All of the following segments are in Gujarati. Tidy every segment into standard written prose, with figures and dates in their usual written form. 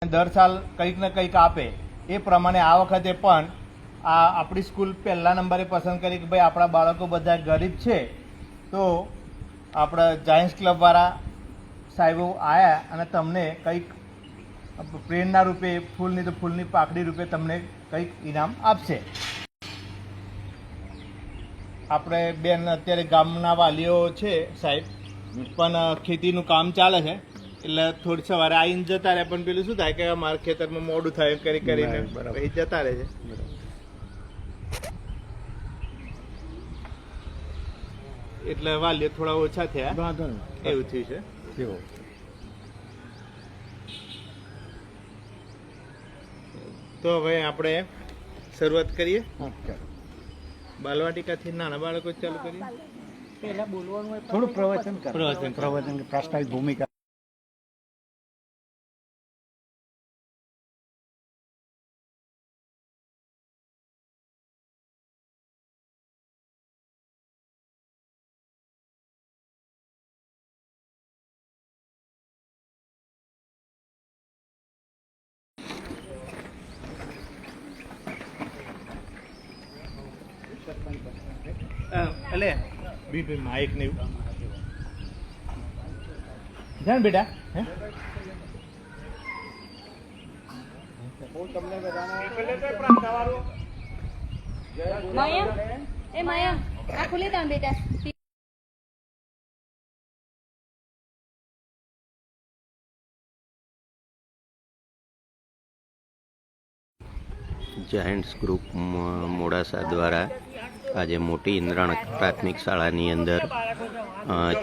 દર સાલ કંઈક ને કંઈક આપે એ પ્રમાણે આ વખતે પણ આ આપણી સ્કૂલ પહેલા નંબરે પસંદ કરી કે ભાઈ આપણા બાળકો બધા ગરીબ છે, તો આપણા જાયન્ટ્સ ક્લબવાળા સાહેબો આવ્યા અને તમને કંઈક પ્રેરણા રૂપે ફૂલની તો ફૂલની પાકડી રૂપે તમને કંઈક ઇનામ આપશે. આપણે બેન અત્યારે ગામના વાલીઓ છે સાહેબ, પણ ખેતીનું કામ ચાલે છે એટલે થોડી સવારે આવીને જતા રહે, પણ પેલું શું થાય કે અમારા ખેતરમાં મોડું થાય કરીને પછી જતા રહે છે. એટલે વાલીઓ થોડા ઓછા થયા એવું થયું છે. તો હવે આપણે શરૂઆત કરીએ. બાલવાટિકાથી નાના બાળકો ચાલુ કરીએ. પહેલા બોલવાનું થોડું પ્રવચન પ્રાસ્તાવિક ભૂમિકા. એટલે બી માઇક ને એવું જાણ બેટા. હે માયા આ ખુલી દઉં બેટા. જાયન્ટ્સ ગ્રુપ મોડાસા દ્વારા આજે મોટી ઇન્દ્રાણ પ્રાથમિક શાળાની અંદર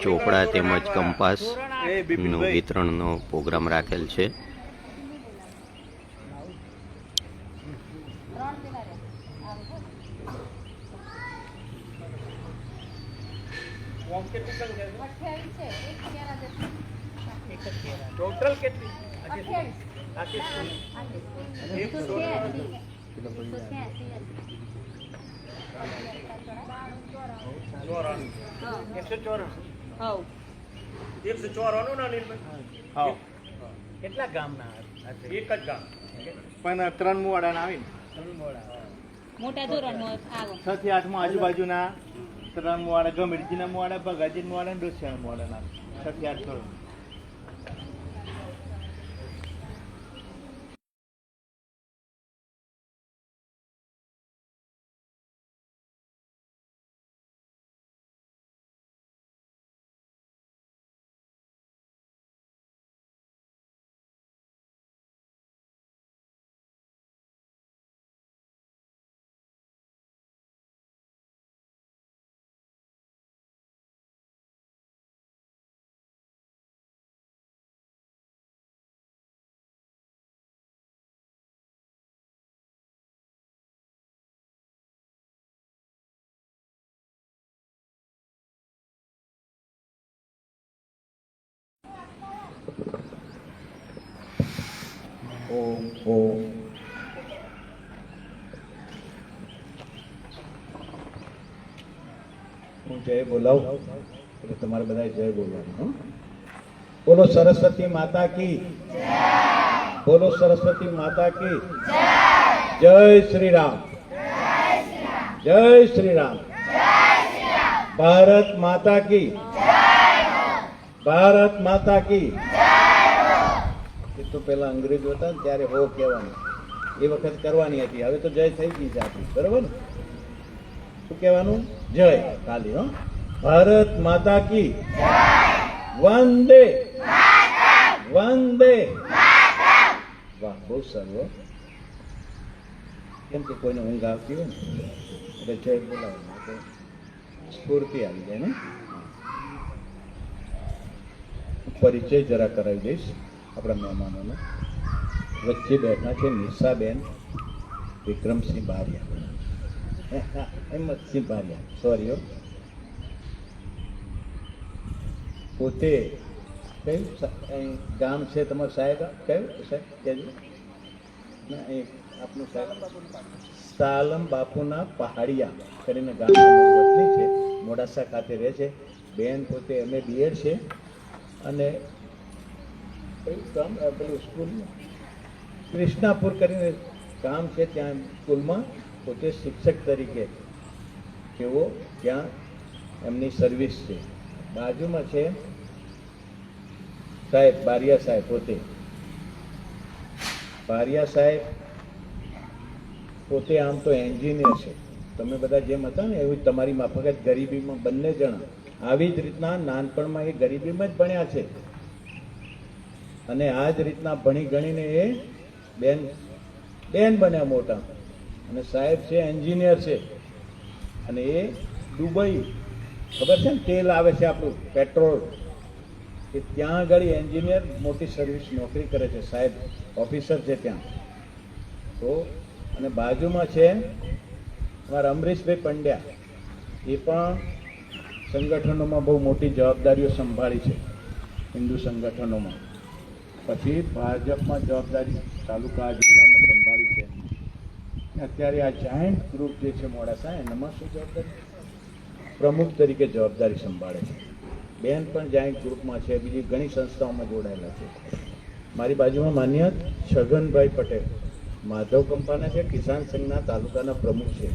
ચોપડા તેમજ કંપાસનું વિતરણનો પ્રોગ્રામ રાખેલ છે. ટોટલ કેટલી? કેટલા ગામના? એક જ ગામ, પણ 3 મુવાડાના આવીને મોટા ધોરણ 6 થી 8 માં આજુબાજુના 3 મુવાડા, ગમેરજીના મુવાડા, ભગાજી મુવાડા, ડોસિયાના મુવાડાના 6 થી 8 ધોરણ. હું જય બોલાવું એટલે તમારે બધા જય બોલવાનું. બોલો સરસ્વતી માતા કી, બોલો સરસ્વતી માતા કી જય શ્રી રામ, જય શ્રી રામ. ભારત માતા કી, ભારત માતા કી. એ તો પેલા અંગ્રેજો હતા ને ત્યારે હો કહેવાનું, એ વખત કરવાની હતી. હવે તો જય થઈ ગઈ છે આપણી, બરોબર ને? શું કહેવાનું? જય ખાલી. હો, ભારત માતા કી વંદે વંદે. વાહ, બહુ સારું. કેમ કે કોઈને ઊંઘ આવતી હોય ને એટલે જય બોલાવવાનું, સ્ફૂર્તિ આવી જાય ને. પરિચય જરા કરાવી દઈશ આપણા મહેમાનોને. વચ્ચે બેઠા છે નિશાબેન વિક્રમસિંહ બારિયા, હિંમતસિંહ બારિયા, સોરી. પોતે કયું ગામ છે તમારું સાહેબ? કયું સાહેબ કહેજો ના? એ આપનું સાહેબ સાલમ બાપુના પહાડિયા કરીને ગામના વતની છે, મોડાસા ખાતે રહે છે. બેન પોતે MA BEd છે અને કયું કામ પેલું સ્કૂલ કૃષ્ણાપુર કરીને ગામ છે, ત્યાં સ્કૂલમાં પોતે શિક્ષક તરીકે જેઓ ત્યાં એમની સર્વિસ છે. બાજુમાં છે સાહેબ બારિયા સાહેબ, પોતે બારિયા સાહેબ પોતે આમ તો એન્જિનિયર છે. તમે બધા જેમ હતા ને એવું જ તમારી માફક ગરીબીમાં બંને જણા આવી જ રીતના નાનપણમાં એ ગરીબીમાં જ ભણ્યા છે અને આ જ રીતના ભણી ગણીને એ બેન બન્યા મોટા. અને સાહેબ છે એન્જિનિયર છે અને એ દુબઈ, ખબર છે ને તેલ આવે છે આપણું પેટ્રોલ, કે ત્યાં આગળ એન્જિનિયર મોટી સર્વિસ નોકરી કરે છે, સાહેબ ઓફિસર છે ત્યાં. તો અને બાજુમાં છે અમારા અમરીશભાઈ પંડ્યા, એ પણ સંગઠનોમાં બહુ મોટી જવાબદારીઓ સંભાળી છે, હિન્દુ સંગઠનોમાં. પછી ભાજપમાં જવાબદારી તાલુકા જિલ્લામાં સંભાળી છે. અત્યારે આ જાયન્ટ ગ્રુપ જે છે મોડાસા, એનામાં શું જવાબદારી? પ્રમુખ તરીકે જવાબદારી સંભાળે છે. બેન પણ જાયન્ટ ગ્રુપમાં છે, બીજી ઘણી સંસ્થાઓમાં જોડાયેલા છે. મારી બાજુમાં માન્ય છગનભાઈ પટેલ માધવ કંપાના છે, કિસાન સંઘના તાલુકાના પ્રમુખ છે.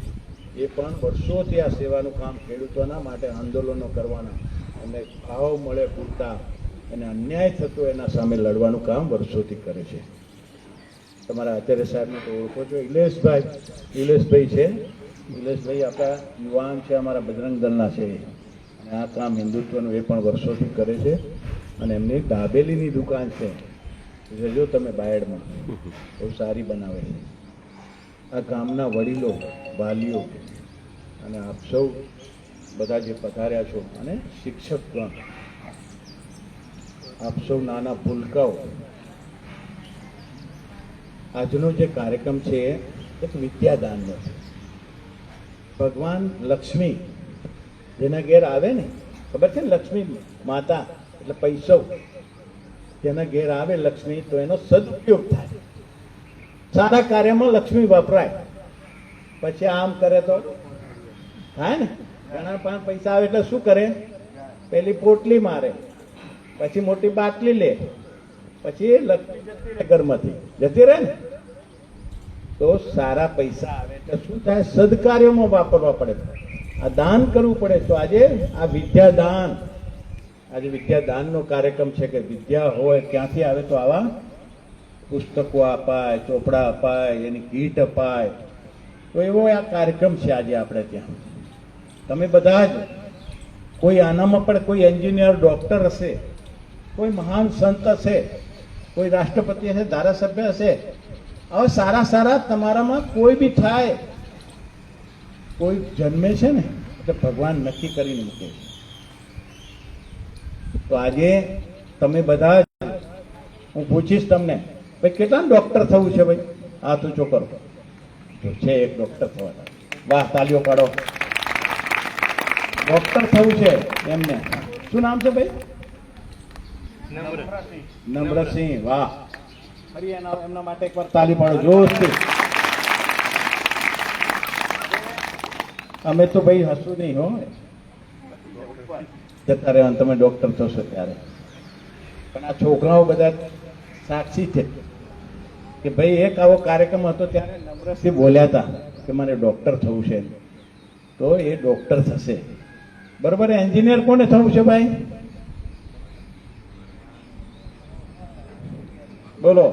એ પણ વર્ષોથી આ સેવાનું કામ ખેડૂતોના માટે આંદોલનો કરવાના, અને ભાવ મળે પૂરતા અને અન્યાય થતો એના સામે લડવાનું કામ વર્ષોથી કરે છે. તમારા આચાર્ય સાહેબને તો ઓળખો છો, ઇલેશભાઈ છે. ઇલેશભાઈ આપણા યુવાન છે, અમારા બજરંગ દળના છે, અને આ કામ હિન્દુત્વનું એ પણ વર્ષોથી કરે છે. અને એમની દાબેલીની દુકાન છે, જો તમે બાયડમાં, બહુ સારી બનાવે છે. આ ગામના વડીલો, વાલીઓ અને આપ સૌ બધા જે પધાર્યા છો, અને શિક્ષકગણ, આપ સૌ નાના ભૂલકાઓ, આજનો જે કાર્યક્રમ છે એક વિદ્યાદાનનો છે. ભગવાન લક્ષ્મી જેના ઘેર આવે ને, ખબર છે ને, લક્ષ્મી માતા એટલે પૈસો, જેના ઘેર આવે લક્ષ્મી તો એનો સદુપયોગ થાય. સારા કાર્યમાં લક્ષ્મી વપરાય. પછી આમ કરે તો થાય ને, ઘણા પાંચ પૈસા આવે એટલે શું કરે? પેલી પોટલી મારે, પછી મોટી બાટલી લે, પછી લક્ષ્મી ઘરમાંથી જતી રહે ને. તો સારા પૈસા આવે એટલે શું થાય? સદકાર્યોમાં વાપરવા પડે, આ દાન કરવું પડે. તો આજે આ વિદ્યાદાન, આજે વિદ્યાદાનનો કાર્યક્રમ છે કે વિદ્યા હોય ક્યાંથી આવે? તો આવા પુસ્તકો અપાય, ચોપડા અપાય, એની કીટ અપાય. તો એવો આ કાર્યક્રમ છે આજે આપણે ત્યાં. તમે બધા જ કોઈ આનામાં પણ કોઈ એન્જિનિયર, ડોક્ટર હશે, કોઈ મહાન સંત હશે, કોઈ રાષ્ટ્રપતિ હશે, ધારાસભ્ય હશે. હવે સારા સારા તમારામાં કોઈ બી થાય, કોઈ જન્મે છે ને એટલે ભગવાન નક્કી કરીને મૂકે છે. તો આજે તમે બધા જ, હું પૂછીશ તમને, ભાઈ કેટલા ડોક્ટર થવું છે? ભાઈ હાથ ઊંચો કરો. તો છે એક ડોક્ટર થવાના. વાહ, તાલીઓ પાડો. ડોક્ટર થવું છે એમને. શું નામ છે ભાઈ? નમ્રસિંહ. વાહ, ફરી એમના માટે એકવાર તાલી પાડો જોરથી. અમે તો ભાઈ હસું નહીં હો, જતા રહેવાનું તમે ડોક્ટર થશો ત્યારે. પણ આ છોકરાઓ બધા સાક્ષી છે કે ભાઈ એક આવો કાર્યક્રમ હતો ત્યારે નમ્રસિંહ બોલ્યા હતા કે મારે ડોક્ટર થવું છે, તો એ ડોક્ટર થશે. બરોબર. એન્જિનિયર કોને થવું છે ભાઈ? બોલો.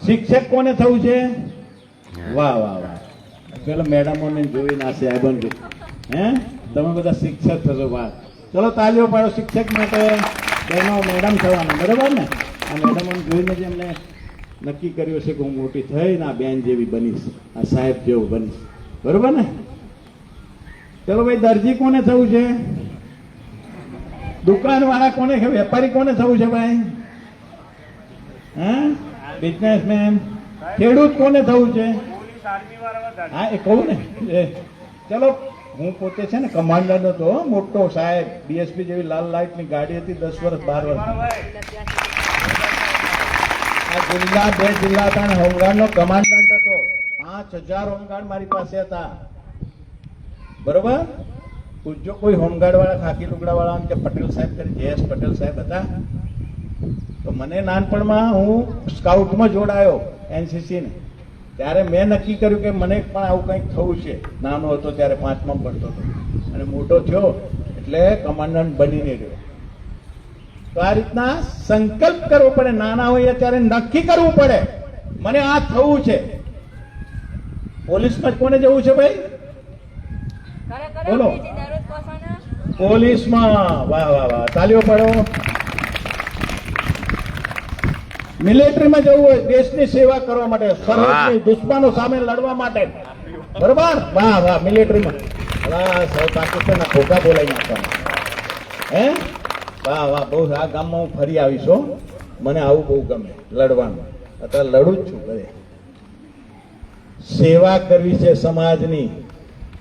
શિક્ષક કોને થવું છે? વાહ વાહ વાહ. પેલો મેડમોને જોઈને આ સાહેબોને હે તમે બધા શિક્ષક થશો. વાહ, ચલો તાલીઓ પાડો શિક્ષક માટે. બહેનો મેડમ થવાના, બરોબર ને? આ મેડમોને જોઈને જ એમને નક્કી કર્યું છે કે હું મોટી થઈને આ બેન જેવી બનીશ, આ સાહેબ જેવું બનીશ. બરોબર ને? ચલો ભાઈ, દરજી કોને થવું છે? દુકાનવાળા કોને, વેપારી કોને થવું છે ભાઈ? હા, બિઝનેસમેન. ખેડૂત કોને થવું છે? હા, એ કહું ને. ચલો, હું પોતે છે ને કમાન્ડર હતો, મોટો સાહેબ, ડીએસપી જેવી લાલ લાઇટની ગાડી હતી, 10 વર્ષ 12 વર્ષ. આ જિલ્લા, 2 જિલ્લા હતા અને હોમગાર્ડનો કમાન્ડન્ટ હતો. 5000 હોમગાર્ડ મારી પાસે હતા. બરોબર. પૂછજો કોઈ હોમગાર્ડ વાળા, ખાકી લુગડા વાળા કે પટેલ સાહેબ, જયેશ પટેલ સાહેબ હતા. તો મને નાનપણમાં હું સ્કાઉટમાં જોડાયો એનસીસીને, ત્યારે મેં નક્કી કર્યું કે મને પણ આવું કંઈક થવું છે. નાનો હતો ત્યારે 5માં ભણતો હતો અને મોટો થયો એટલે કમાન્ડન્ટ બનીને રહ્યો. તો આ રીતના સંકલ્પ કરવો પડે. નાના હોઈએ ત્યારે નક્કી કરવું પડે મને આ થવું છે. પોલીસમાં કોને જવું છે ભાઈ? બોલો. પોલીસમાં. વાહ વાહ વાહ, તાલીઓ પાડો. મિલિટરીમાં જવું હોય દેશની સેવા કરવા માટે, સરહદની દુશ્મનો સામે લડવા માટે, બરોબર? વાહ વાહ, મિલિટરીમાં. પાકિસ્તાનના ખોખા બોલાવી નાખવાના. હે વાહ વાહ, બહુ. આ ગામમાં હું ફરી આવીશ હો. મને આવું બહુ ગમે, લડવાનું. અત્યારે લડું જ છું બધે. સેવા કરવી છે સમાજની,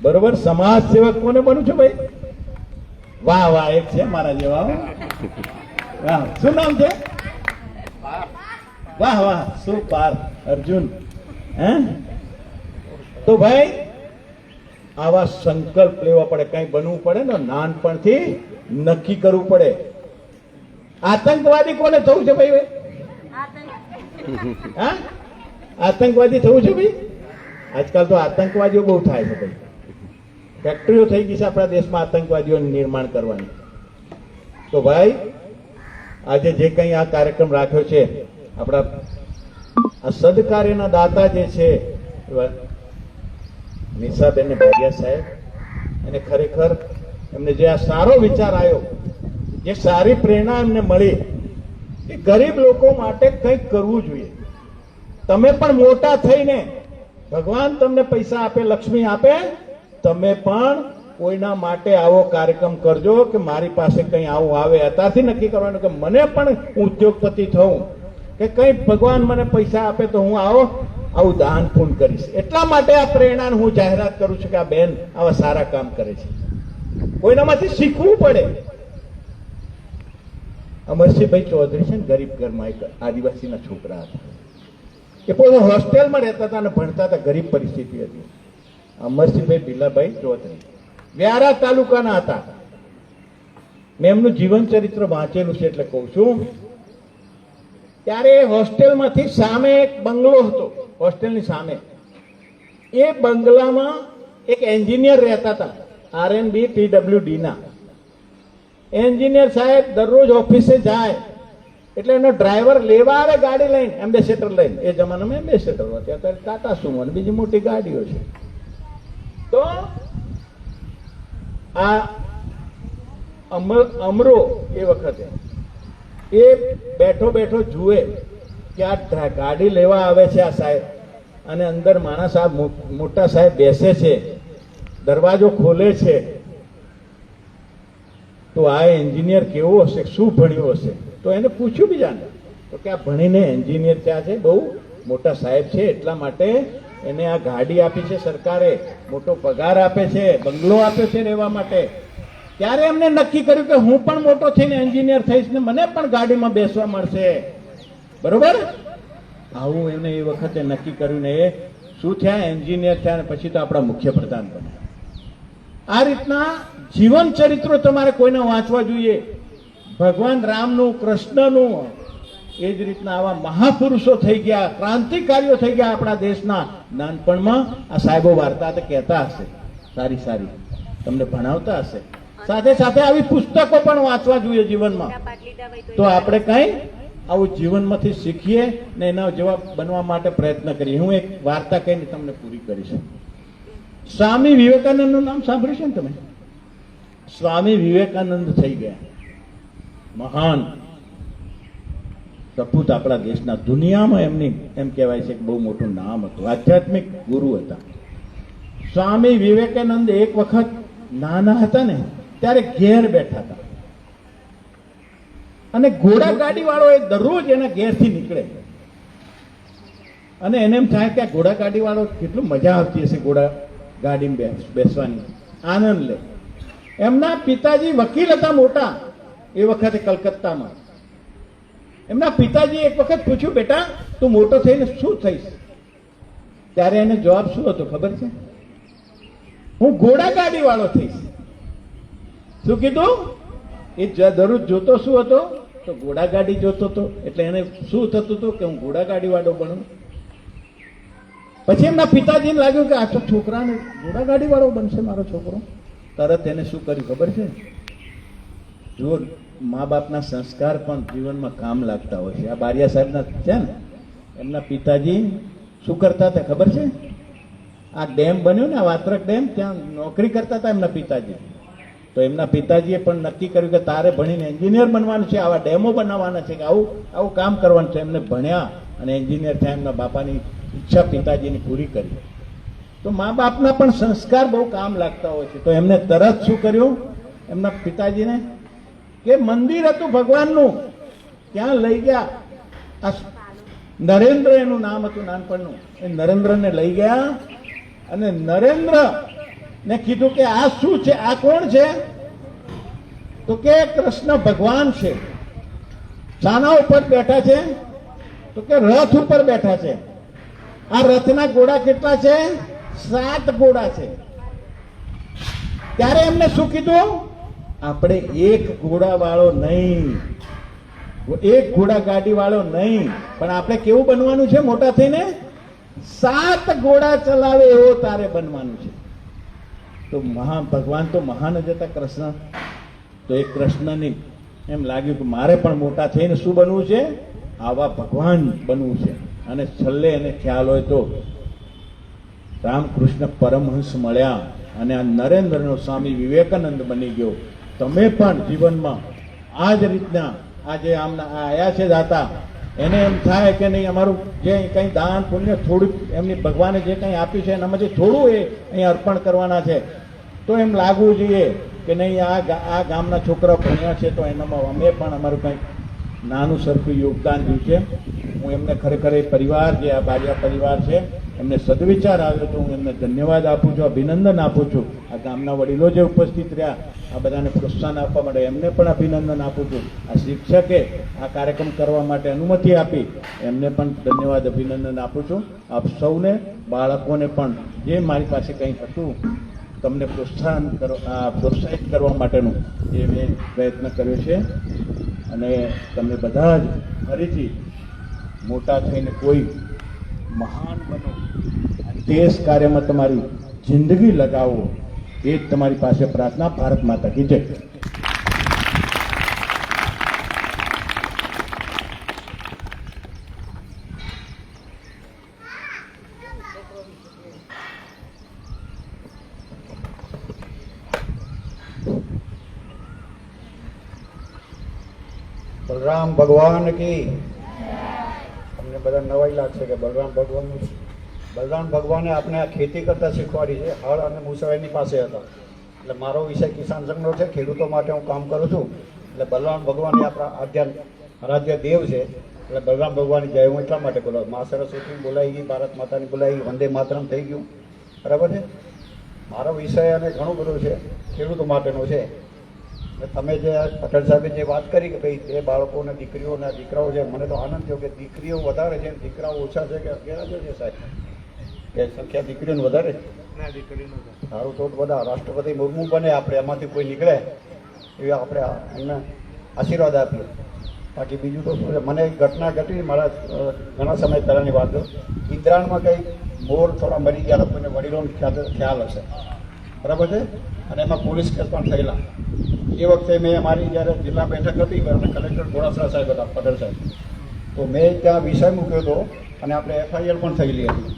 બરોબર? સમાજ સેવક કોને બનવું છે ભાઈ? વાહ વાહ, એક છે મારા જેવા. વાહ, શું નામ છે? વાહ વાહ, શું પાર અર્જુન. હે તો ભાઈ આવા સંકલ્પ લેવા પડે. કઈ બનવું પડે ને નાનપણથી નક્કી કરવું પડે. આતંકવાદી કોને થવું છે ભાઈ? હા, આતંકવાદી થવું છે ભાઈ? આજકાલ તો આતંકવાદીઓ બહુ થાય છે ભાઈ. ફેક્ટરીઓ થઈ ગઈ છે આપણા દેશમાં આતંકવાદીઓનું નિર્માણ કરવાની. તો ભાઈ આજે જે કંઈ આ કાર્યક્રમ રાખ્યો છે, આપણા આ સદકાર્યના દાતા જે છે નિશાબેન ભાટિયા સાહેબ, અને ખરેખર એમને જે આ સારો વિચાર આવ્યો, જે સારી પ્રેરણા એમને મળી કે ગરીબ લોકો માટે કંઈક કરવું જોઈએ. તમે પણ મોટા થઈને ભગવાન તમને પૈસા આપે, લક્ષ્મી આપે, તમે પણ કોઈના માટે આવો કાર્યક્રમ કરજો કે મારી પાસે કંઈ આવું આવે. અત્યારથી નક્કી કરવાનું કે મને પણ ઉદ્યોગપતિ થવું, કે કંઈ ભગવાન મને પૈસા આપે તો હું આવું દાન પૂન કરીશ. એટલા માટે આ પ્રેરણાને હું જાહેરાત કરું છું કે આ બેન આવા સારા કામ કરે છે. કોઈનામાંથી શીખવું પડે. અમરસિંહભાઈ ચૌધરી છે ને, ગરીબ ઘરમાં એક આદિવાસીના છોકરા હતા. એ પોતે હોસ્ટેલમાં રહેતા હતા અને ભણતા હતા. ગરીબ પરિસ્થિતિ હતી. અમરસિંહભાઈ ભીલાભાઈ ચૌધરી વ્યારા તાલુકાના હતા. મેં એમનું જીવન ચરિત્ર વાંચેલું છે એટલે કહું છું. ત્યારે હોસ્ટેલમાંથી સામે એક બંગલો હતો, હોસ્ટેલની સામે. એ બંગલામાં એક એન્જિનિયર રહેતા હતા, RNB PWD ના. એન્જિનિયર સાહેબ દરરોજ ઓફિસે જાય એટલે એનો ડ્રાઈવર લેવા આવે ગાડી લઈને, એમ્બેસેડર લઈને. એ જમાનામાં એમ્બેસેડર હતા, અત્યારે ટાટા સુમો અને બીજી મોટી ગાડીઓ છે. તો આ અમરો એ વખતે એ બેઠો બેઠો જુએ કે આ ગાડી લેવા આવે છે આ સાહેબ, અને અંદર માણસ આ મોટા સાહેબ બેસે છે, દરવાજો ખોલે છે. તો આ એન્જિનિયર કેવો હશે, શું ભણ્યો હશે? તો એને પૂછ્યું બીજાને, તો કે આ ભણીને એન્જિનિયર ત્યાં છે, બહુ મોટા સાહેબ છે, એટલા માટે એને આ ગાડી આપી છે સરકારે, મોટો પગાર આપે છે, બંગલો આપ્યો છે રહેવા માટે. ત્યારે એમને નક્કી કર્યું કે હું પણ મોટો થઈને એન્જિનિયર થઈશ ને મને પણ ગાડીમાં બેસવા મળશે, બરોબર? આવું એમને એ વખતે નક્કી કર્યું ને એ શું થયા? એન્જિનિયર થયા, અને પછી તો આપણા મુખ્યપ્રધાન બન્યા. આ રીતના જીવન ચરિત્રો તમારે કોઈને વાંચવા જોઈએ. ભગવાન રામનું, કૃષ્ણનું. એ જ રીતના આવા મહાપુરુષો થઈ ગયા, ક્રાંતિકારીઓ થઈ ગયા આપણા દેશના. નાનપણમાં આ સાહેબો વાર્તા કહેતા હશે, સારી સારી તમને ભણાવતા હશે. સાથે સાથે આવી પુસ્તકો પણ વાંચવા જોઈએ જીવનમાં. તો આપણે કઈ આવું જીવનમાંથી શીખીએ ને એના જેવા બનવા માટે પ્રયત્ન કરીએ. હું એક વાર્તા કહીને તમને પૂરી કરીશ. સ્વામી વિવેકાનંદનું નામ સાંભળ્યું છે ને તમે? સ્વામી વિવેકાનંદ થઈ ગયા મહાન સપૂત આપણા દેશના. દુનિયામાં એમની એમ કહેવાય છે કે બહુ મોટું નામ હતું, આધ્યાત્મિક ગુરુ હતા. સ્વામી વિવેકાનંદ એક વખત નાના હતા ને ત્યારે ઘેર બેઠા હતા, અને ઘોડા ગાડી વાળો એ દરરોજ એના ઘેરથી નીકળે, અને એને એમ થાય કે ઘોડા ગાડી વાળો કેટલું મજા આવતી હશે, ઘોડા ગાડીમાં બેસવાની આનંદ લે. એમના પિતાજી વકીલ હતા મોટા એ વખતે કલકત્તામાં. એમના પિતાજી એક વખત પૂછ્યું, બેટા તું મોટો થઈને શું થઈશ? ત્યારે એને જવાબ શું હતો ખબર છે? હું ઘોડા ગાડી વાળો થઈશ. શું કીધું? એ દરરોજ જોતો શું હતો? તો ઘોડાગાડી જોતો હતો, એટલે એને શું થતું હતું કે હું ઘોડાગાડી વાળો બનું. પછી એમના પિતાજીને લાગ્યું કે આ તો છોકરાને ઘોડાગાડી વાળો બનશે મારો છોકરો. તરત એને શું કર્યું ખબર છે? જુઓ, મા બાપના સંસ્કાર પણ જીવનમાં કામ લાગતા હોય છે. આ બારિયા સાહેબના છે ને, એમના પિતાજી શું કરતા હતા ખબર છે? આ ડેમ બન્યો ને, આ વાત્રક ડેમ, ત્યાં નોકરી કરતા હતા એમના પિતાજી. તો એમના પિતાજીએ પણ નક્કી કર્યું કે તારે ભણીને એન્જિનિયર બનવાનું છે, આવા ડેમો બનાવવાના છે, કે આવું કામ કરવાનું છે. એમને ભણ્યા અને એન્જિનિયર થયા. એમના બાપાની ઈચ્છા પિતાજીની પૂરી કરી. તો મા બાપના પણ સંસ્કાર બહુ કામ લાગતા હોય છે. તો એમને તરત શું કર્યું એમના પિતાજીને, કે મંદિર હતું ભગવાનનું, ત્યાં લઈ ગયા. આ નરેન્દ્ર એનું નામ હતું નાનપણનું. એ નરેન્દ્રને લઈ ગયા અને નરેન્દ્ર ને કીધું કે આ શું છે, આ કોણ છે? તો કે કૃષ્ણ ભગવાન છે. શાના ઉપર બેઠા છે? તો કે રથ ઉપર બેઠા છે. આ રથના ઘોડા કેટલા છે? 7 ઘોડા છે. ત્યારે એમને શું કીધું? આપણે એક ઘોડા વાળો નહીં, એક ઘોડા ગાડી વાળો નહીં, પણ આપણે કેવું બનવાનું છે? મોટા થઈને 7 ઘોડા ચલાવે એવો તારે બનવાનું છે. તો ભગવાન તો મહાન જ હતા કૃષ્ણ. તો એ કૃષ્ણની એમ લાગ્યું કે મારે પણ મોટા થઈને શું બનવું છે? આવા ભગવાન બનવું છે. અને છેલ્લે એને ખ્યાલ હોય તો રામકૃષ્ણ પરમહંસ મળ્યા અને આ નરેન્દ્રનો સ્વામી વિવેકાનંદ બની ગયો. તમે પણ જીવનમાં આ જ રીતના આજે આયા છે દાતા, એને એમ થાય કે નહીં અમારું જે કંઈ દાન પુણ્ય થોડુંક એમની ભગવાને જે કંઈ આપ્યું છે એનામાંથી થોડું એ અહીં અર્પણ કરવાના છે. તો એમ લાગવું જોઈએ કે નહીં આ ગામના છોકરા ભણ્યા છે તો એનામાં અમે પણ અમારું કંઈક નાનું સરખું યોગદાન દઉં છે. હું એમને ખરેખર એ પરિવાર જે આ બારિયા પરિવાર છે એમને સદવિચાર આવ્યો તો હું એમને ધન્યવાદ આપું છું, અભિનંદન આપું છું. આ ગામના વડીલો જે ઉપસ્થિત રહ્યા આ બધાને પ્રોત્સાહન આપવા માટે એમને પણ અભિનંદન આપું છું. આ શિક્ષકે આ કાર્યક્રમ કરવા માટે અનુમતિ આપી એમને પણ ધન્યવાદ અભિનંદન આપું છું. આપ સૌને, બાળકોને પણ જે મારી પાસે કંઈ હતું તમને પ્રોત્સાહિત કરવા માટેનું એ મેં પ્રયત્ન કર્યો છે. અને તમે બધા જ ફરીથી મોટા થઈને કોઈ મહાન બનો, દેશ કાર્યમાં તમારી જિંદગી લગાવો, એ જ તમારી પાસે પ્રાર્થના. ભારત માતા કી જય. બલરામ ભગવાન કી. અમને બધા નવાઈ લાગશે કે બલરામ ભગવાને આપણે આ ખેતી કરતા શીખવાડી છે. હળ અને મુસાફરીની પાસે હતા. એટલે મારો વિષય કિસાન સંઘનો છે, ખેડૂતો માટે હું કામ કરું છું. એટલે બલરામ ભગવાન એ આપણા આરાધ્ય દેવ છે. એટલે બલરામ ભગવાનની જય હું એટલા માટે બોલાવું. મા સરસ્વતી બોલાઈ ગઈ, ભારત માતાની બોલાઈ ગઈ, વંદે માતરમ થઈ ગયું. બરાબર છે. મારો વિષય અને ઘણું બધું છે, ખેડૂતો માટેનો છે. તમે જે પટેલ સાહેબે જે વાત કરી કે ભાઈ એ બાળકોને દીકરીઓ અને દીકરાઓ છે, મને તો આનંદ થયો કે દીકરીઓ વધારે છે, દીકરાઓ ઓછા છે કે ગેરહાજર છે સાહેબ? કે સંખ્યા દીકરીઓને વધારે? સારું, તો બધા રાષ્ટ્રપતિ મુર્મુ બને આપણે, એમાંથી કોઈ નીકળે એવી આપણે એમને આશીર્વાદ આપીએ. બાકી બીજું તો શું છે, મને એક ઘટના ઘટી મારા ઘણા સમય પહેલાંની વાત. ઇન્દ્રાણમાં કંઈ મોર થોડા મરી ગયા, કોઈને વડીલોને ખ્યાલ હશે, બરાબર છે. અને એમાં પોલીસ કેસ પણ થયેલા. એ વખતે મેં અમારી જ્યારે જિલ્લા બેઠક હતી અને કલેક્ટર ઘોડાસરા સાહેબ હતા, પટેલ સાહેબ, તો મેં ત્યાં વિષય મૂક્યો હતો અને આપણે FIR પણ થયેલી હતી.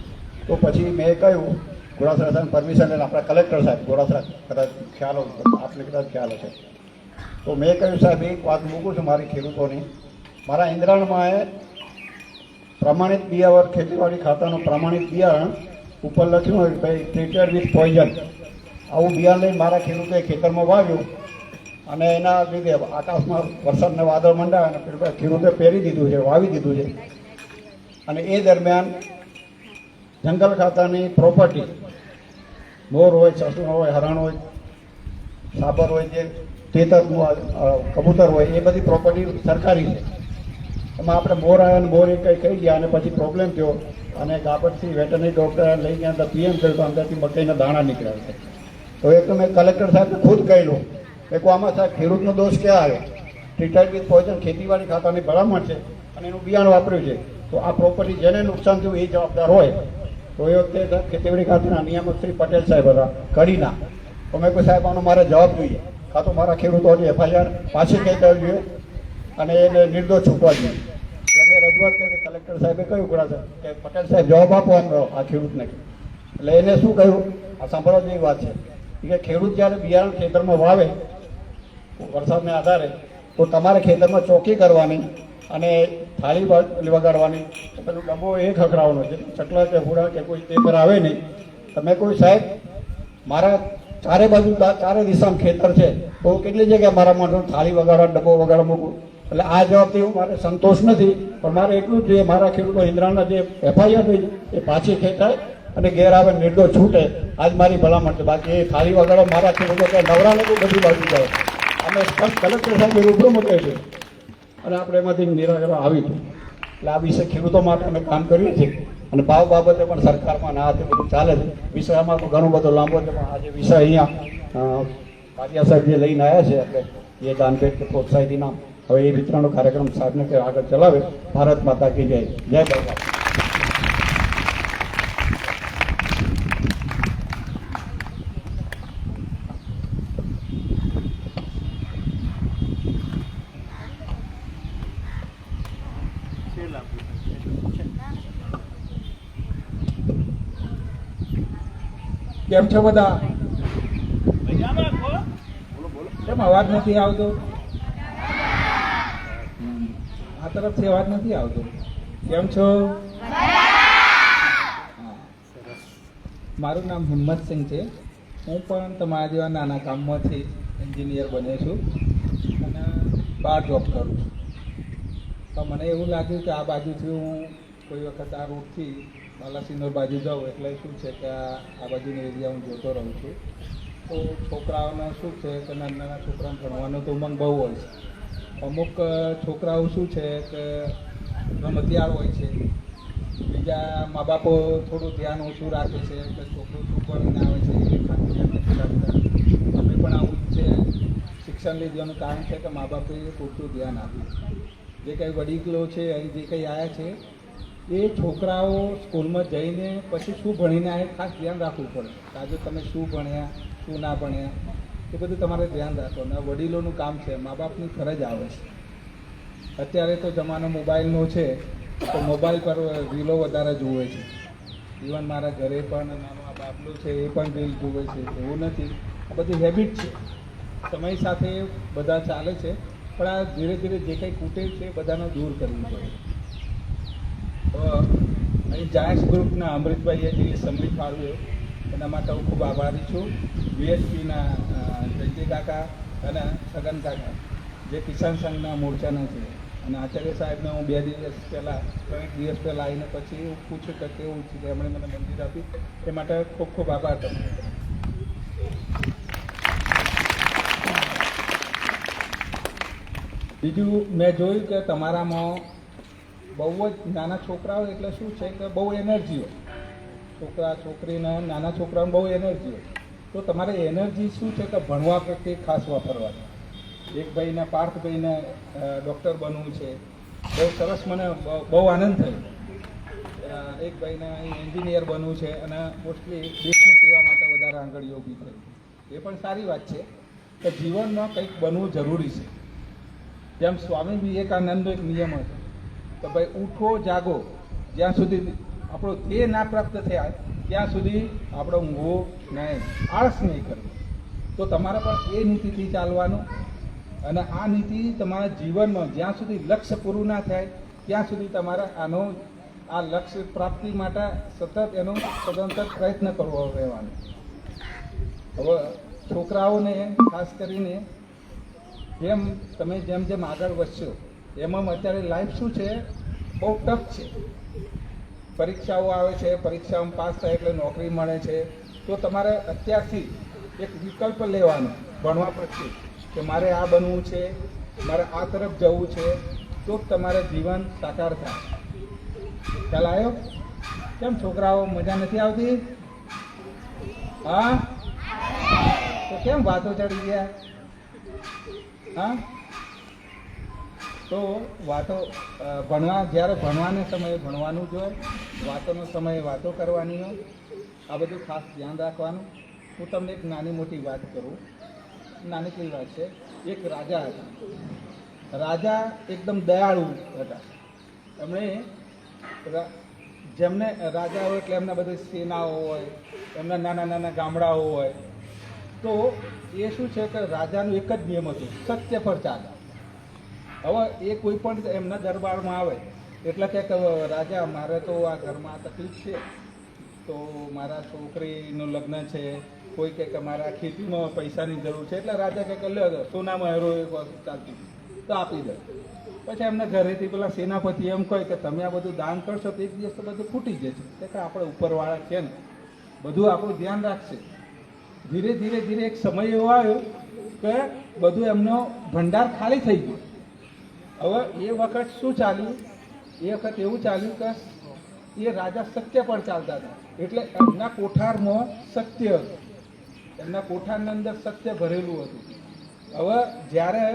તો પછી મેં કહ્યું ઘોડાસરા સાહેબ પરમિશન લઈને આપણા કલેક્ટર સાહેબ ઘોડાસરા, કદાચ ખ્યાલ આપને કદાચ ખ્યાલ હશે. તો મેં કહ્યું સાહેબ એક વાત મૂકું છું મારી ખેડૂતોની. મારા ઇન્દ્રાણમાં એ પ્રમાણિત બિયારણ, ખેતીવાડી ખાતાનું પ્રમાણિત બિયારણ ઉપર લખ્યું હોય ભાઈ ટ્રીટેડ વિથ પોઈઝન, આવું બિયારણ લઈને મારા ખેડૂતોએ ખેતરમાં વાવ્યું. અને એના લીધે આકાશમાં વરસાદના વાદળ મંડાય અને ખેડૂતે પહેરી દીધું છે, વાવી દીધું છે. અને એ દરમિયાન જંગલ ખાતાની પ્રોપર્ટી, મોર હોય, સસલું હોય, હરણ હોય, સાબર હોય, જે તેતર કબૂતર હોય, એ બધી પ્રોપર્ટી સરકારી છે. એમાં આપણે મોર આવ્યા અને મોર એ કંઈ કહી ગયા અને પછી પ્રોબ્લેમ થયો અને ગાબડથી વેટરનરી ડૉક્ટર લઈ ગયા અંદર PM કર્યું તો અંદરથી મકાઈના દાણા નીકળ્યા છે. તો એ તો મેં કલેક્ટર સાહેબને ખુદ કહેલું કે આમાં સાહેબ ખેડૂતનો દોષ ક્યાં આવે? ટ્રીટેડ વિથ પોઈઝન ખેતીવાડી ખાતાની ભલામણ છે અને એનું બિયારણ વાપર્યું છે, તો આ પ્રોપર્ટી જેને નુકસાન થયું એ જવાબદાર હોય. તો એ વખતે ખેતીવાડી ખાતાના નિયામક શ્રી પટેલ સાહેબ હતા કડીના. તો મેં કોઈ સાહેબ આનો મારે જવાબ જોઈએ, કાં તો મારા ખેડૂતોની FIR પાછી ખેંચાવી જોઈએ અને એને નિર્દોષ છૂટવા જોઈએ. એટલે મેં રજૂઆત કરી, કલેક્ટર સાહેબે કહ્યું કે પટેલ સાહેબ જવાબ આપો આ ખેડૂતને. એટલે એને શું કહ્યું, આ સાંભળવા જેવી વાત છે કે ખેડૂત જ્યારે બિયારણ ખેતરમાં વાવે વરસાદને આધારે, તો તમારે ખેતરમાં ચોકી કરવાની અને થાળી વગાડવાની, પેલું ડબ્બો એ ખખડાવવાનો છે, ચકલા કે હુડા કે કોઈ તે પર આવે નહીં. તમે કોઈ સાહેબ મારા ચારે બાજુ ચારે દિશામાં ખેતર છે, તો કેટલી જગ્યાએ મારા માટે થાળી વગાડવા ડબ્બો વગાડવા મૂકું. એટલે આ જવાબથી હું મારે સંતોષ નથી, પણ મારે એટલું જ જોઈએ મારા ખેડૂતો ઇન્દ્રાણના જે FIR થઈ એ પાછી ખેંચાય અને ઘેર આવે નિર્દોષ છૂટે. આજ મારી ભલામણ છે. બાકી એ થાળી વગાડવા મારા ખેડૂતો ત્યાં નવરા લોકો બધી બાજુ જાય. અમે સ્પષ્ટ કલેક્ટર સાહેબ રૂબરૂ મૂકે છે અને આપણે એમાંથી નિરાકરણ આવીશું. એટલે આ વિશે ખેડૂતો માટે અમે કામ કરીએ છીએ અને ભાવ બાબતે પણ સરકારમાં ના હાથે બધું ચાલે છે. વિષયમાં તો ઘણો બધો લાંબો છે, પણ આજે વિષય અહીંયા પાટિયા સાહેબ જે લઈને આવ્યા છે એટલે એ દાનભેટ કે પ્રોત્સાહિત ઇનામ, હવે એ વિતરણનો કાર્યક્રમ સાહેબને કે આગળ ચલાવે. ભારત માતા કી જય. જય બાબા. કેમ છો બધા? કેમ અવાજ નથી આવતો? આ તરફથી અવાજ નથી આવતો. કેમ છો? મારું નામ હિંમતસિંહ છે. હું પણ તમારા જેવા નાના ગામમાંથી એન્જિનિયર બન્યો છું અને બહાર જોબ કરું છું. તો મને એવું લાગ્યું કે આ બાજુથી હું કોઈ વખત આ રૂટથી બાલાસિનોર બાજુ જાઉં એટલે શું છે કે આ બાજુની એરિયા હું જોતો રહું છું. તો છોકરાઓને શું છે કે નાના નાના છોકરાઓને ભણવાનો તો ઉમંગ બહુ હોય છે. અમુક છોકરાઓ શું છે કે રમતિયાળ હોય છે, બીજા મા બાપો થોડું ધ્યાન ઓછું રાખે છે કે છોકરું શું ભણીને આવે છે એ ખાતું ધ્યાન નથી રાખતા. અમે પણ આવું છે, શિક્ષણ લીધવાનું કારણ છે કે મા બાપે પૂરતું ધ્યાન આપ્યું. જે કંઈ વડીલો છે અહીં જે કંઈ આવ્યા છે એ છોકરાઓ સ્કૂલમાં જઈને પછી શું ભણીને આવે ખાસ ધ્યાન રાખવું પડે. આજે તમે શું ભણ્યા શું ના ભણ્યા એ બધું તમારે ધ્યાન રાખવાનું. આ વડીલોનું કામ છે, મા બાપની ફરજ આવે છે. અત્યારે તો જમાનો મોબાઈલનો છે, તો મોબાઈલ પર રીલો વધારે જુએ છે. ઇવન મારા ઘરે પણ નાનો આ બાબલું છે એ પણ રીલ જુએ છે. એવું નથી, આ બધી હેબિટ છે, સમય સાથે બધા ચાલે છે. પણ આ ધીરે ધીરે જે કંઈ કુટેવ છે એ બધાને દૂર કરવું પડે. તો અહીં જાયન્ટ્સ ગ્રુપના અમૃતભાઈએ જે સમૃદ્ધ ફાળવ્યો એના માટે હું ખૂબ આભારી છું. VSPના જયજી કાકા અને છગન કાકા જે કિસાન સંઘના મોરચાના છે, અને આચાર્ય સાહેબને હું 2 દિવસ પહેલાં 3 દિવસ પહેલાં આવીને પછી એવું પૂછ્યું કે કેવું છે, કે એમણે મને મંજૂરી આપી. એ માટે ખૂબ ખૂબ આભાર તમને. બીજું મેં જોયું કે તમારામાં બહુ જ નાના છોકરાઓ એટલે શું છે કે બહુ એનર્જી હોય. છોકરા છોકરીને નાના છોકરાઓને બહુ એનર્જી હોય. તો તમારે એનર્જી શું છે કે ભણવા પ્રત્યે ખાસ વાપરવાની. એક ભાઈને પાર્થભાઈને ડૉક્ટર બનવું છે, બહુ સરસ, મને બહુ આનંદ થયો. એક ભાઈને એન્જિનિયર બનવું છે અને મોસ્ટલી દેશની સેવા માટે વધારે આંગળીઓ ઊભી થઈ. એ પણ સારી વાત છે કે જીવનમાં કંઈક બનવું જરૂરી છે. જેમ સ્વામી વિવેકાનંદનો એક નિયમ હતો કે ભાઈ ઉઠો જાગો, જ્યાં સુધી આપણો ધ્યેય ના પ્રાપ્ત થયા ત્યાં સુધી આપણે ઊંઘવો નહીં, આળસ નહીં કરવું. તો તમારે પણ એ નીતિથી ચાલવાનું અને આ નીતિ તમારા જીવનમાં જ્યાં સુધી લક્ષ્ય પૂરું ના થાય ત્યાં સુધી તમારે આ લક્ષ્ય પ્રાપ્તિ માટે સતત એનો સદંતર પ્રયત્ન કરવો રહેવાનો. હવે છોકરાઓને ખાસ કરીને તમે જેમ આગળ વધશો એમાં અત્યારે લાઈફ શું છે, બહુ ટફ છે. પરીક્ષાઓ આવે છે, પરીક્ષાઓમાં પાસ થાય એટલે નોકરી મળે છે. તો તમારે અત્યારથી એક વિકલ્પ લેવાનો ભણવા પ્રત્યે કે મારે આ બનવું છે, મારે આ તરફ જવું છે, તો જ તમારે જીવન સાકાર થાય. ખ્યાલ આવ્યો? કેમ છોકરાઓ મજા નથી આવતી? હા, તો કેમ વાતો ચડી ગયા? હા, તો વાતો જ્યારે ભણવાના સમયે ભણવાનું જ હોય, વાતોનો સમયે વાતો કરવાની હોય. આ બધું ખાસ ધ્યાન રાખવાનું. હું તમને એક નાની મોટી વાત કરું. નાનકડી વાત છે. એક રાજા હતા. રાજા એકદમ દયાળુ હતા. એમણે જેમને રાજા હોય એટલે એમના બધી સેનાઓ હોય, એમના નાના નાના ગામડાઓ હોય. તો એ શું છે કે રાજાનું એક જ નિયમ હતું, સત્ય પર ચાલે. હવે એ કોઈ પણ એમના દરબારમાં આવે એટલે કે રાજા મારે તો આ ઘરમાં તકલીફ છે, તો મારા છોકરીનું લગ્ન છે, કોઈ કહે કે મારા ખેતીમાં પૈસાની જરૂર છે, એટલે રાજા કહે કે લે સોનામાં હેરો એક વસ્તુ ચાલતી તો આપી દે. પછી એમના ઘરેથી પેલા સેનાપતિ એમ કહે કે તમે આ બધું દાન કરશો તો એક દિવસ તો બધું ફૂટી જશે. કે આપણે ઉપરવાળા છે ને બધું આપણું ધ્યાન રાખશે. ધીરે ધીરે ધીરે એક સમય એવો આવ્યો કે બધું એમનો ભંડાર ખાલી થઈ ગયો. હવે એ વખત શું ચાલ્યું? એ વખત એવું ચાલ્યું કે એ રાજા સત્ય પર ચાલતા હતા. એટલે એમના કોઠારમાં સત્ય હતું. એમના કોઠારની અંદર સત્ય ભરેલું હતું. હવે જ્યારે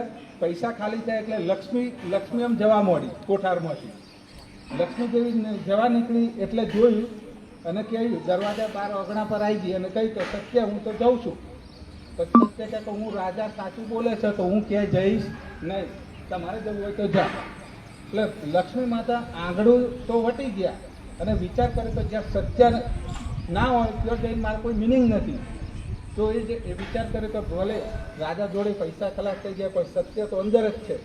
પૈસા ખાલી થાય એટલે લક્ષ્મી એમ જવા માંડી કોઠારમાંથી. લક્ષ્મી જેવી જવા નીકળી એટલે જોયું અને કહ્યું, દરવાજા બહાર અગણા પર આવી ગઈ અને કહ્યું કે સત્ય હું તો જાઉં છું. પછી સત્ય કહે હું રાજા સાચું બોલે છે તો હું ક્યાંય જઈશ નહીં, તમારે જવું હોય તો જા. એટલે લક્ષ્મી માતા આંગળું તો વટી ગયા અને વિચાર કરે તો જ્યાં સત્ય ના હોય ત્યાં જઈને મારે કોઈ મિનિંગ નથી. તો એ જે વિચાર કરે તો ભલે રાજા જોડે પૈસા ખલાસ થઈ ગયા પણ સત્ય તો અંદર જ છે,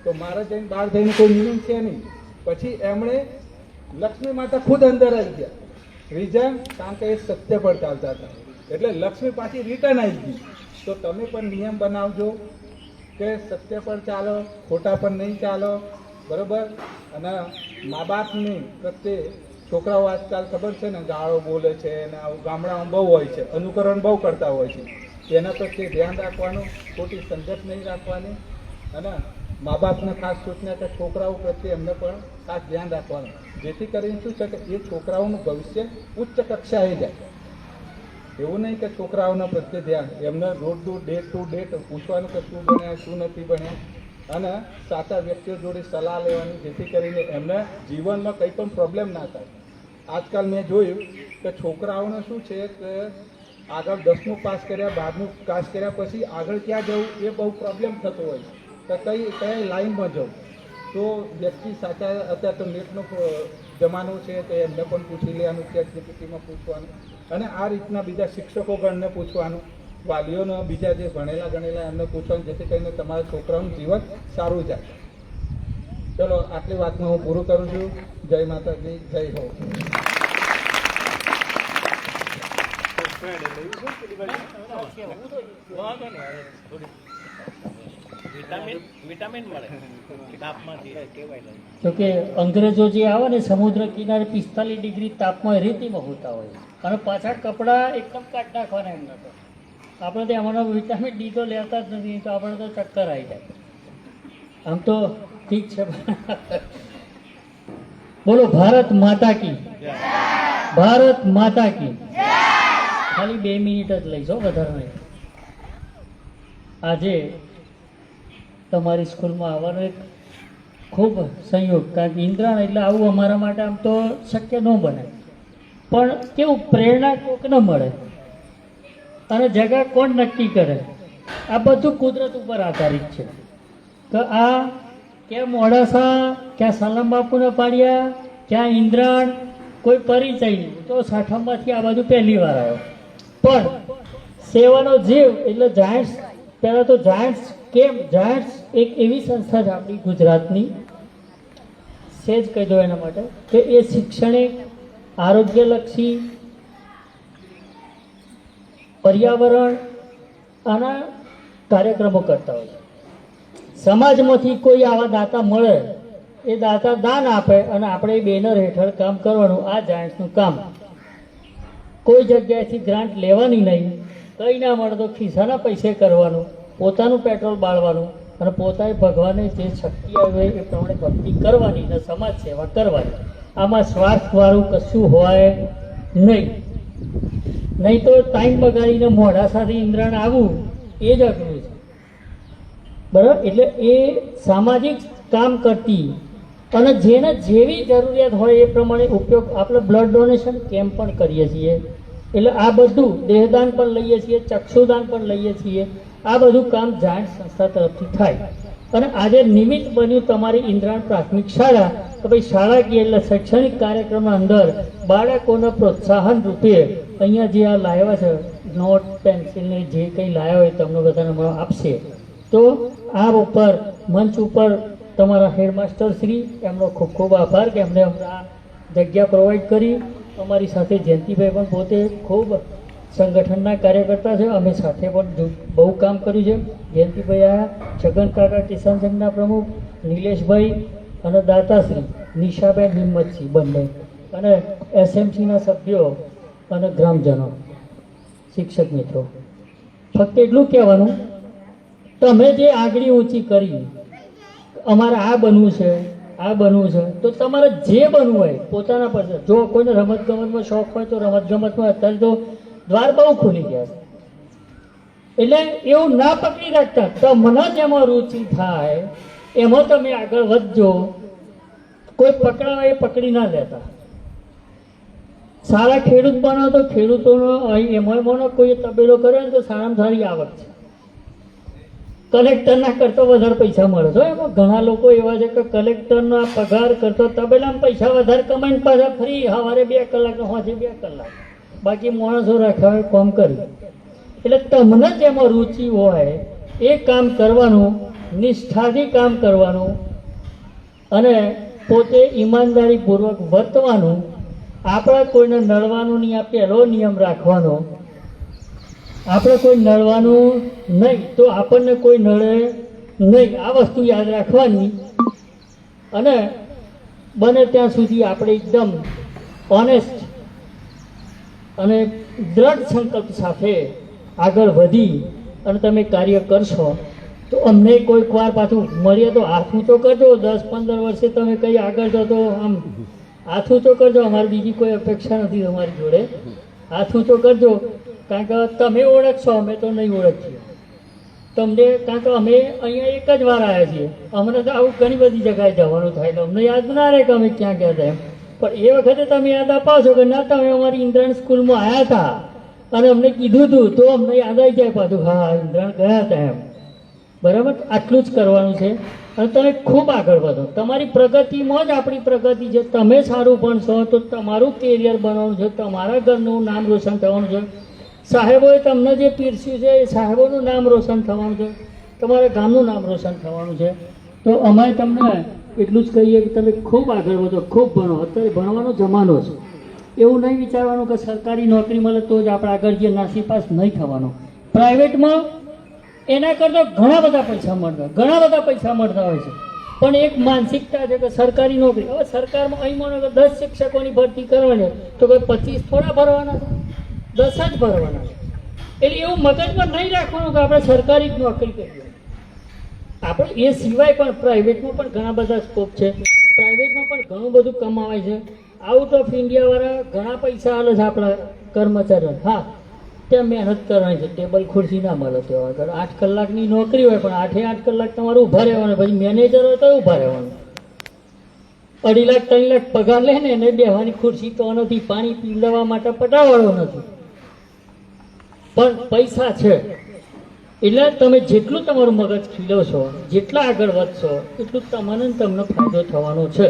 તો મારે જઈને બહાર જઈને કોઈ મિનિંગ છે નહીં. પછી એમણે લક્ષ્મી માતા ખુદ અંદર આવી ગયા. રીઝન કારણ કે એ સત્ય પર ચાલતા હતા. એટલે લક્ષ્મી પાછી રિટર્ન આવી ગઈ. તો તમે પણ નિયમ બનાવજો કે સત્ય પર ચાલો, ખોટા પર નહીં ચાલો, બરાબર. અને મા બાપની પ્રત્યે છોકરાઓ આજકાલ ખબર છે ને ગાળો બોલે છે અને આવું ગામડામાં બહુ હોય છે, અનુકરણ બહુ કરતા હોય છે. એના પ્રત્યે ધ્યાન રાખવાનું, ખોટી સંગત નહીં રાખવાની. અને મા બાપને ખાસ સૂચના કે છોકરાઓ પ્રત્યે એમને પણ ખાસ ધ્યાન રાખવાનું, જેથી કરીને શું છે કે એ છોકરાઓનું ભવિષ્ય ઉચ્ચ કક્ષાએ જાય. એવું નહીં કે છોકરાઓના પ્રત્યે ધ્યાન, એમને રોજ ડે ટુ ડેટ પૂછવાનું કે શું ભણ્યા શું નથી ભણ્યા, અને સાચા વ્યક્તિઓ જોડે સલાહ લેવાની, જેથી કરીને એમને જીવનમાં કંઈ પણ પ્રોબ્લેમ ના થાય. આજકાલ મેં જોયું કે છોકરાઓને શું છે કે આગળ 10મું પાસ કર્યા, 12મું પાસ કર્યા પછી આગળ ક્યાં જવું એ બહુ પ્રોબ્લેમ થતો હોય કે કઈ લાઈનમાં જવું. તો વ્યક્તિ સાચા, અત્યારે તો નેટનો જમાનો છે તો એમને પણ પૂછી લેવાનું, ChatGPTમાં પૂછવાનું, અને આ રીતના બીજા શિક્ષકોગણને પૂછવાનું, વાલીઓને બીજા જે ભણેલા ગણેલા એમને પૂછવાનું, જેથી કરીને તમારા છોકરાઓનું જીવન સારું જાય. ચલો આટલી વાતમાં હું પૂરું કરું છું. જય માતાજી, જય હો. તો કે અંગ્રેજો જે આવે ને સમુદ્ર કિનારે 45 ડિગ્રી તાપમાન રેતીમાં હોતા હોય અને પાછા કપડાં એકદમ કાઢ નાખવાના એમના તો. આપણે તો એમાંનો વિટામિન ડી તો લેતા જ નથી, તો આપણે તો ચક્કર આવી જાય. આમ તો ઠીક છે. બોલો ભારત માતા કી, ભારત માતા કી. ખાલી 2 મિનિટ જ લઈશ, વધારે નહીં. આજે તમારી સ્કૂલમાં આવવાનો એક ખૂબ સંયોગ, કારણ કે ઇન્દ્રાણ એટલે આવું અમારા માટે આમ તો શક્ય ન બને, પણ કેવું પ્રેરણા કોકને મળે અને જગા કોણ નક્કી કરે, આ બધું કુદરત ઉપર આધારિત છે. તો આ ક્યાં મોડાસા, ક્યાં સાલમ બાપુના પાડ્યા, ક્યાં ઇન્દ્રાણ, કોઈ પરિચય નહીં. તો 60માંથી આ બાજુ પહેલી વાર આવ્યો. પણ સેવાનો જીવ એટલે જાયન્ટ્સ, પહેલાં તો જાયન્ટ્સ જાયન્ટ્સ એક એવી સંસ્થા છે આપણી ગુજરાતની, સેજ કહી દો એના માટે કે એ શૈક્ષણિક, આરોગ્યલક્ષી, પર્યાવરણ આના કાર્યક્રમો કરતા હોય છે. સમાજમાંથી કોઈ આવા દાતા મળે, એ દાતા દાન આપે અને આપણે એ બેનર હેઠળ કામ કરવાનું. આ જાયન્ટ્સનું કામ. કોઈ જગ્યાએથી ગ્રાન્ટ લેવાની નહીં, કંઈ ના મળે તો ખિસ્સાના પૈસે કરવાનું, પોતાનું પેટ્રોલ બાળવાનું અને પોતાએ ભગવાને જે શક્તિ આવે એ પ્રમાણે ભક્તિ કરવાની અને સમાજ સેવા કરવાની. આમાં સ્વાર્થવાળું કશું હોય નહીં. નહીં તો ટાઈમ બગાડીને મોડાસાથી ઇન્દ્રાણ આવવું એ જ અઘરું છે, બરાબર. એટલે એ સામાજિક કામ કરતી અને જેને જેવી જરૂરિયાત હોય એ પ્રમાણે ઉપયોગ આપણે બ્લડ ડોનેશન કેમ્પ પણ કરીએ છીએ. એટલે આ બધું દેહદાન પણ લઈએ છીએ, ચક્ષુદાન પણ લઈએ છીએ. આ બધું કામ જાયન્ટ સંસ્થા તરફથી થાય. અને આજે નિમિત્ત બન્યું તમારી ઇન્દ્રાણ પ્રાથમિક શાળા તો ભાઈ શાળાકીય એટલે શૈક્ષણિક કાર્યક્રમના અંદર બાળકોને પ્રોત્સાહન રૂપે અહીંયા જે આ લાવ્યા છે નોટ પેન્સિલ ને જે કંઈ લાવ્યા હોય તમને બધાને આપશે. તો આ ઉપર મંચ ઉપર તમારા હેડમાસ્ટર શ્રી એમનો ખૂબ ખૂબ આભાર કે એમને આ જગ્યા પ્રોવાઈડ કરી. અમારી સાથે જયંતિભાઈ પણ પોતે ખૂબ સંગઠનના કાર્યકર્તા છે, અમે સાથે પણ બહુ કામ કર્યું છે. જયંતિભાઈ આયા, છગન કાકા કિસાન સંઘના પ્રમુખ, નિલેશભાઈ અને દાતાશ્રી નિશાબેન હિંમતસિંહ બંને, અને એસએમસીના સભ્યો અને ગ્રામજનો, શિક્ષક મિત્રો. ફક્ત એટલું કહેવાનું, તમે જે આગળી ઊંચી કરી અમારે આ બનવું છે આ બનવું છે તો તમારે જે બનવું હોય પોતાના પર. જો કોઈને રમતગમતમાં શોખ હોય તો રમતગમતમાં અત્યારે તો દ્વાર બહુ ખુલી ગયા છે. એટલે એવું ના પકડી રાખતા, તમને જેમાં રુચિ થાય એમાં તમે આગળ વધજો. કોઈ પકડાવે એ પકડી ના લેતા. સારા ખેડૂત બનો તો ખેડૂતોનો એમાં કોઈ તબેલો કર્યો ને તો સારામાં સારી આવક છે. કલેક્ટરના કરતો વધારે પૈસા મળે છે. એમાં ઘણા લોકો એવા છે કે કલેક્ટરના પગાર કરતો તબેલામાં પૈસા વધારે કમાઈને પાછા ફ્રી સવારે 2 કલાક હોજે 2 કલાક બાકી માણસો રાખ્યા કામ કરી. એટલે તમને જેમાં રુચિ હોય એ કામ કરવાનું, નિષ્ઠાથી કામ કરવાનું અને પોતે ઈમાનદારીપૂર્વક વર્તવાનું. આપણે કોઈને નડવાનું નહીં, આ પહેલો નિયમ રાખવાનો. આપણે કોઈ નડવાનું નહીં તો આપણને કોઈ નડે નહીં. આ વસ્તુ યાદ રાખવાની. અને બને ત્યાં સુધી આપણે એકદમ ઓનેસ્ટ અને દ્રઢ સંકલ્પ સાથે આગળ વધી અને તમે કાર્ય કરશો તો અમને કોઈક વાર પાછું મળીએ તો હાથ ઊંચો કરજો. 10-15 વર્ષે તમે કંઈ આગળ જો તો આમ હાથ ઊંચો કરજો. અમારી બીજી કોઈ અપેક્ષા નથી તમારી જોડે. હાથ ઊંચો કરજો, કારણ કે તમે ઓળખશો, અમે તો નહીં ઓળખીએ તમને. કારણ કે અમે અહીંયા એક જ વાર આવ્યા છીએ. અમને તો આવું ઘણી બધી જગ્યાએ જવાનું થાય એટલે અમને યાદ ના રહે કે અમે ક્યાં ગયા હતા એમ. પણ એ વખતે તમે યાદ અપાવશો કે ના તમે અમારી ઇન્દ્રાણ સ્કૂલમાં આવ્યા હતા અને અમને કીધું હતું તો અમને યાદ આવી જાય પાછું, હા ઇન્દ્રાણ ગયા હતા એમ. બરાબર, આટલું જ કરવાનું છે. અને તમે ખૂબ આગળ વધો. તમારી પ્રગતિમાં જ આપણી પ્રગતિ છે. તમે સારું ભણશો તો તમારું કેરિયર બનાવવાનું છે, તમારા ઘરનું નામ રોશન થવાનું છે. સાહેબોએ તમને જે પીરસ્યું છે એ સાહેબોનું નામ રોશન થવાનું છે, તમારા ગામનું નામ રોશન થવાનું છે. તો અમે તમને એટલું જ કહીએ કે તમે ખૂબ આગળ વધો, ખૂબ ભણો. અત્યારે ભણવાનો જમાનો છે. એવું નહીં વિચારવાનું કે સરકારી નોકરી મળે તો જ આપણે આગળ જે નાસીપાસ નહીં થવાનો. પ્રાઇવેટમાં એના કરતાં ઘણા બધા પૈસા મળતા હોય છે. પણ એક માનસિકતા છે કે સરકારી નોકરી, હવે સરકારમાં અહીં માનો કે 10 શિક્ષકોની ભરતી કરવાની તો કોઈ 25 થોડા ભરવાના છે, 10 જ ભરવાના છે. એટલે એવું મગજમાં નહીં રાખવાનું કે આપણે સરકારી જ નોકરી કરીએ. આપણે એ સિવાય પણ પ્રાઇવેટમાં પણ ઘણા બધા સ્કોપ છે. પ્રાઇવેટમાં પણ ઘણું બધું કમાવાય છે. આઉટ ઓફ ઇન્ડિયાવાળા ઘણા પૈસા હાલે છે આપણા કર્મચારીઓ. હા, ત્યાં મહેનત કરવાની છે. ટેબલ ખુરશી ના મળે તેવા આગળ 8 કલાકની નોકરી હોય પણ 8 કલાક તમારે ઊભા રહેવાનું. પછી મેનેજર હોય તો ઊભા રહેવાનું. 2.5 લાખ 3 લાખ પગાર લે ને એને બેહવાની ખુરશી તો નથી, પાણી પીવડાવવા માટે પટાવાળો નથી, પણ પૈસા છે. એટલે તમે જેટલું તમારું મગજ ખીલવશો, જેટલા આગળ વધશો એટલું તમને ફાયદો થવાનો છે.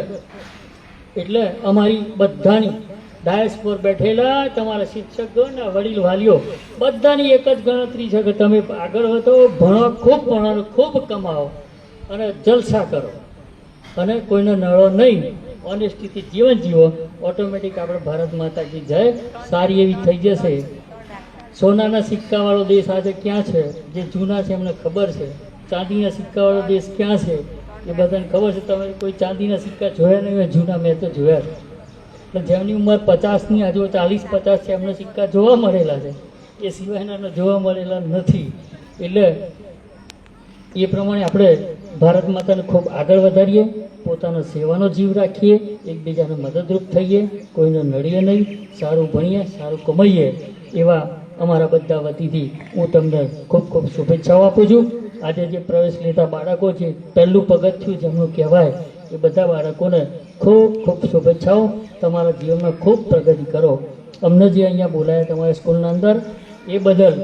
એટલે અમારી બધાની ડાયસ પર બેઠેલા તમારા શિક્ષકગણ, વડીલ વાલીઓ બધાની એક જ ગણતરી છે કે તમે આગળ વધો, ભણો, ખૂબ ભણો, ખૂબ કમાઓ અને જલસા કરો અને કોઈને નડો નહીં. ઓનેસ્ટીથી જીવન જીવો. ઓટોમેટિક આપણે ભારત માતા કી જય સારી એવી થઈ જશે. સોનાના સિક્કાવાળો દેશ આજે ક્યાં છે? જે જૂના છે એમને ખબર છે. ચાંદીના સિક્કાવાળો દેશ ક્યાં છે એ બધાને ખબર છે. તમે કોઈ ચાંદીના સિક્કા જોયા નહીં હોય જૂના, મેં તો જોયા છે. એટલે જેમની ઉંમર 50ની આજુ 40-50 છે એમને સિક્કા જોવા મળેલા છે, એ સિવાયના જોવા મળેલા નથી. એટલે એ પ્રમાણે આપણે ભારત માતાને ખૂબ આગળ વધારીએ, પોતાનો સેવાનો જીવ રાખીએ, એકબીજાને મદદરૂપ થઈએ, કોઈને નડીએ નહીં, સારું ભણીએ, સારું કમાઈએ. એવા અમારા બધા વતીથી હું તમને ખૂબ ખૂબ શુભેચ્છાઓ આપું છું. આજે જે પ્રવેશ લેતા બાળકો છે, પહેલું પગથિયું જેમનું કહેવાય, એ બધા બાળકોને ખૂબ ખૂબ શુભેચ્છાઓ. તમારા જીવનમાં ખૂબ પ્રગતિ કરો. અમને જે અહીંયા બોલાયા તમારા સ્કૂલના અંદર એ બદલ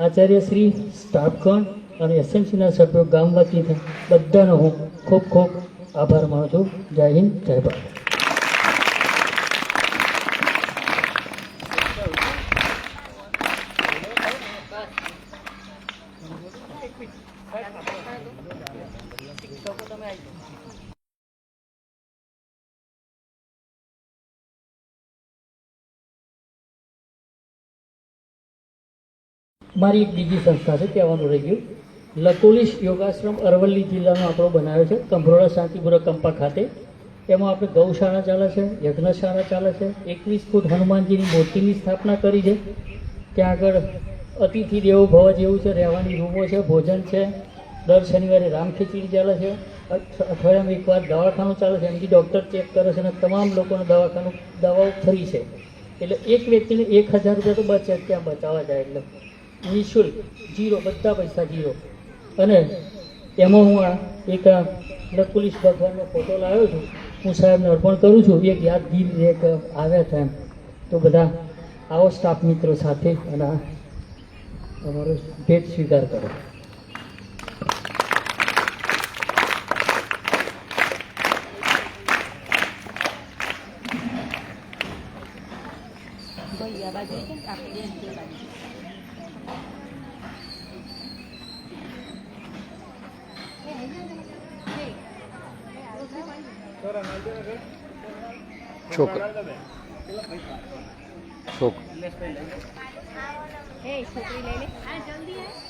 આચાર્યશ્રી, સ્ટાફગણ અને એસએમસીના સભ્યો, ગામ વતીથી બધાનો હું ખૂબ ખૂબ આભાર માનું છું. જય હિન્દ, જય ભારત. મારી એક બીજી સંસ્થા છે, કહેવાનું રહી ગયું. લકોલીશ યોગાશ્રમ અરવલ્લી જિલ્લાનો આપણો બનાવ્યો છે, કંભરોડા શાંતિપુરા કંપા ખાતે. એમાં આપણે ગૌશાળા ચાલે છે, યજ્ઞશાળા ચાલે છે, 21 ફૂટ હનુમાનજીની મૂર્તિની સ્થાપના કરી છે. ત્યાં આગળ અતિથિ દેવો ભવ જેવું છે, રહેવાની રૂમો છે, ભોજન છે. દર શનિવારે રામ ખીચડી ચાલે છે. અઠવાડિયામાં એકવાર દવાખાનું ચાલે છે, એમથી ડૉક્ટર ચેક કરે છે અને તમામ લોકોને દવાઓ ફ્રી છે. એટલે એક વ્યક્તિને 1000 રૂપિયા તો બચે, ત્યાં બચાવવા જાય. એટલે નિઃશુલ્ક, જીરો, બધા પૈસા જીરો. અને એમાં હું આ એક લકુલીશ ભગવાનનો ફોટો લાવ્યો છું, હું સાહેબને અર્પણ કરું છું. એક યાદગીરી એક આવ્યા હતા એમ. તો બધા આવો સ્ટાફ મિત્રો સાથે અને અમારો ભેટ સ્વીકાર કરો. ભાઈ આ બાજુ છે, આપણે બે બાજુ. છોકરા એ છોકરી લઈ લે. હા, જલ્દી આવ.